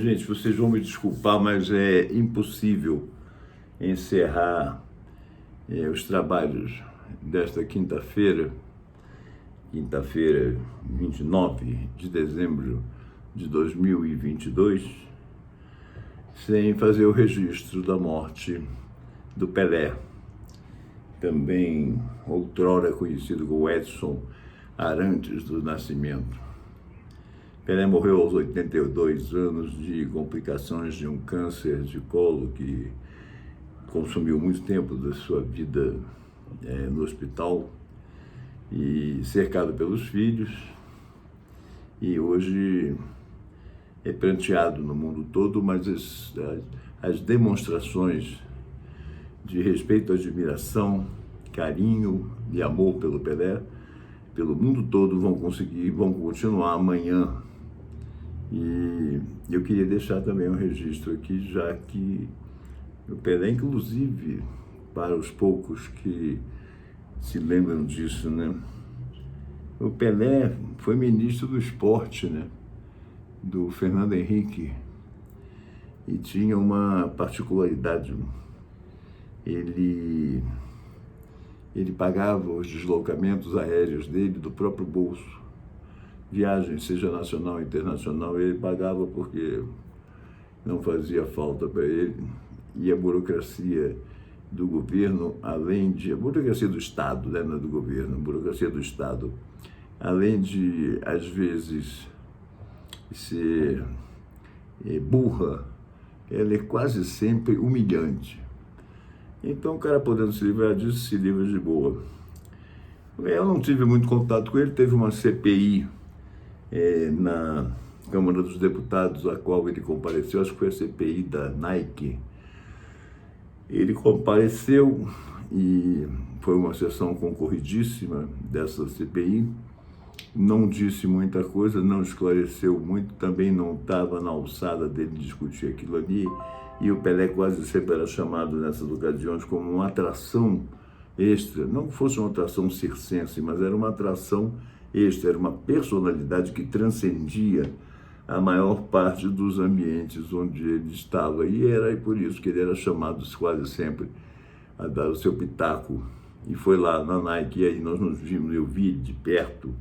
Gente, vocês vão me desculpar, mas é impossível encerrar os trabalhos desta quinta-feira, 29 de dezembro de 2022, sem fazer o registro da morte do Pelé, também outrora conhecido como Edson Arantes do Nascimento. Pelé morreu aos 82 anos de complicações de um câncer de colo que consumiu muito tempo da sua vida no hospital, e cercado pelos filhos, e hoje é pranteado no mundo todo, mas as demonstrações de respeito, admiração, carinho e amor pelo Pelé, pelo mundo todo, vão continuar amanhã. E eu queria deixar também um registro aqui, já que o Pelé, inclusive, para os poucos que se lembram disso, né? O Pelé foi ministro do esporte, né? Do Fernando Henrique, e tinha uma particularidade. Ele pagava os deslocamentos aéreos dele do próprio bolso. Viagem, seja nacional ou internacional, ele pagava porque não fazia falta para ele. E a burocracia do governo, a burocracia do Estado, né, não é do governo, a burocracia do Estado, além de, às vezes, ser burra, ela é quase sempre humilhante. Então, o cara, podendo se livrar disso, se livra de boa. Eu não tive muito contato com ele, teve uma CPI na Câmara dos Deputados, a qual ele compareceu, acho que foi a CPI da Nike. Ele compareceu e foi uma sessão concorridíssima dessa CPI, não disse muita coisa, não esclareceu muito, também não estava na alçada dele discutir aquilo ali, e o Pelé quase sempre era chamado nessas ocasiões como uma atração extra, não que fosse uma atração circense, mas era uma atração extra, era uma personalidade que transcendia a maior parte dos ambientes onde ele estava, e era por isso que ele era chamado quase sempre a dar o seu pitaco. E foi lá na Nike, e aí nós nos vimos, eu vi de perto,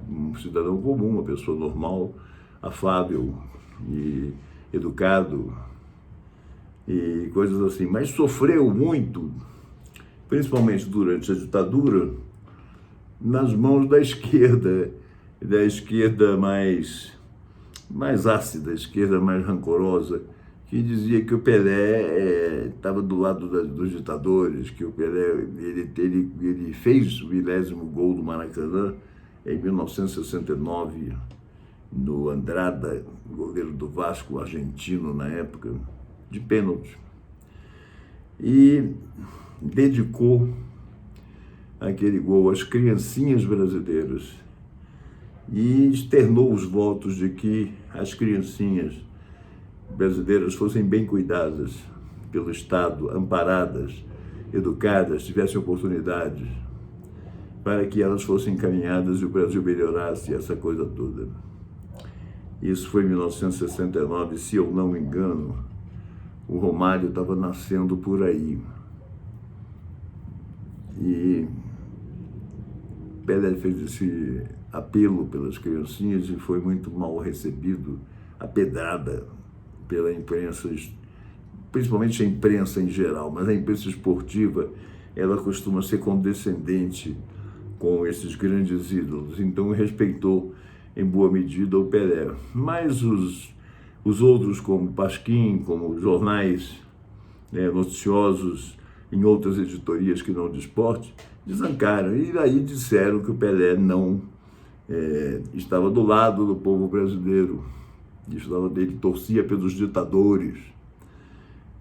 um cidadão comum, uma pessoa normal, afável e educado, e coisas assim, mas sofreu muito, principalmente durante a ditadura, nas mãos da esquerda mais ácida, a esquerda mais rancorosa, que dizia que o Pelé estava do lado dos ditadores, que o Pelé ele fez o 20º gol do Maracanã em 1969, no Andrada, goleiro do Vasco, argentino na época, de pênalti, e dedicou aquele gol às criancinhas brasileiras e externou os votos de que as criancinhas brasileiras fossem bem cuidadas pelo Estado, amparadas, educadas, tivessem oportunidades, para que elas fossem encaminhadas e o Brasil melhorasse, essa coisa toda. Isso foi em 1969, se eu não me engano, o Romário estava nascendo por aí. E Pelé fez esse apelo pelas criancinhas e foi muito mal recebido, apedrada pela imprensa, principalmente a imprensa em geral, mas a imprensa esportiva, ela costuma ser condescendente com esses grandes ídolos, então respeitou em boa medida o Pelé. Mas os outros, como Pasquim, como jornais noticiosos, em outras editorias que não de esporte, desancaram, e aí disseram que o Pelé não estava do lado do povo brasileiro, ele torcia pelos ditadores.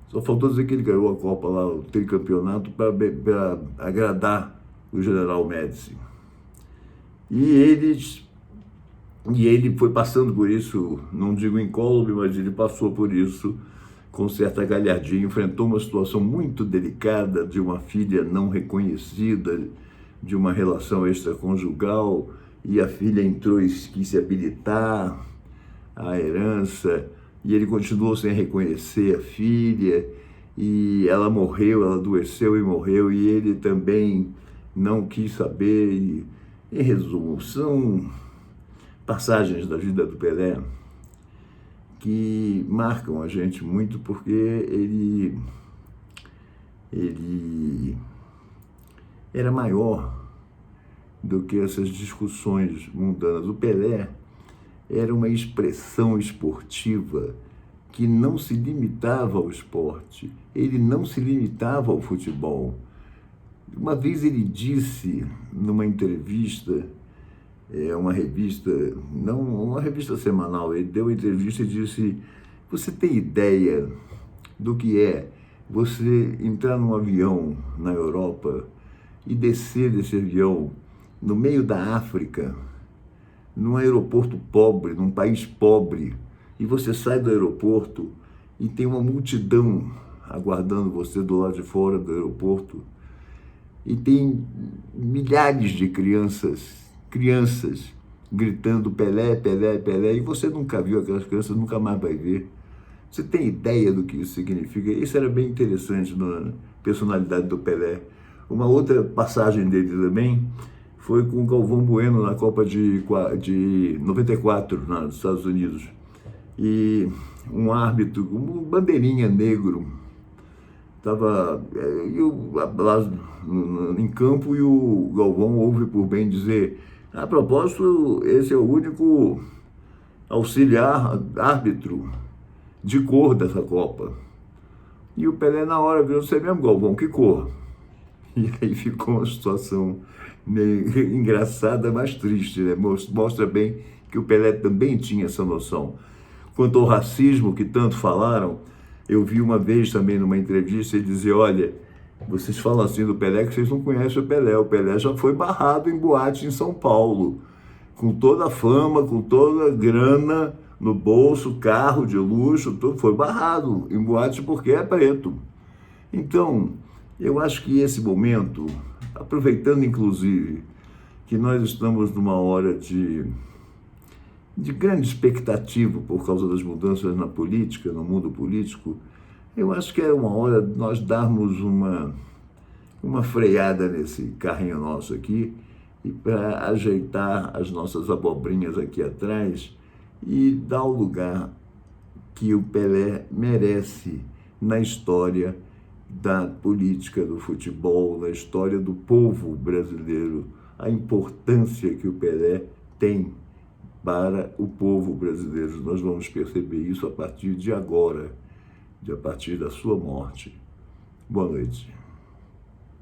Só faltou dizer que ele ganhou a Copa lá, o tricampeonato, para agradar o general Médici. E ele foi passando por isso, não digo incólume, mas ele passou por isso com certa galhardia, enfrentou uma situação muito delicada de uma filha não reconhecida, de uma relação extraconjugal, e a filha entrou e quis se habilitar, a herança, e ele continuou sem reconhecer a filha, e ela morreu, ela adoeceu e morreu, e ele também não quis saber. E, em resumo, são passagens da vida do Pelé que marcam a gente muito, porque ele era maior do que essas discussões mundanas. O Pelé era uma expressão esportiva que não se limitava ao esporte, ele não se limitava ao futebol. Uma vez ele disse numa entrevista, uma revista, não uma revista semanal, ele deu uma entrevista e disse: você tem ideia do que é você entrar num avião na Europa e descer desse avião no meio da África, num aeroporto pobre, num país pobre, e você sai do aeroporto e tem uma multidão aguardando você do lado de fora do aeroporto, e tem milhares de crianças gritando Pelé, Pelé, Pelé, e você nunca viu aquelas crianças, nunca mais vai ver. Você tem ideia do que isso significa? Isso era bem interessante na personalidade do Pelé. Uma outra passagem dele também foi com o Galvão Bueno na Copa de 94, nos Estados Unidos. E um árbitro, um bandeirinha negro, estava lá em campo, e o Galvão ouve por bem dizer: a propósito, esse é o único auxiliar árbitro de cor dessa Copa. E o Pelé na hora virou: você mesmo, Galvão, que cor? E aí ficou uma situação meio engraçada, mas triste, né? Mostra bem que o Pelé também tinha essa noção. Quanto ao racismo que tanto falaram, eu vi uma vez também numa entrevista ele dizer: olha, vocês falam assim do Pelé que vocês não conhecem o Pelé já foi barrado em boate em São Paulo, com toda a fama, com toda a grana no bolso, carro de luxo, tudo foi barrado em boate porque é preto. Então, eu acho que esse momento, aproveitando inclusive que nós estamos numa hora de grande expectativa por causa das mudanças na política, no mundo político, eu acho que é uma hora de nós darmos uma freada nesse carrinho nosso aqui, e para ajeitar as nossas abobrinhas aqui atrás e dar o lugar que o Pelé merece na história da política, do futebol, na história do povo brasileiro, a importância que o Pelé tem para o povo brasileiro. Nós vamos perceber isso a partir de agora, a partir da sua morte. Boa noite.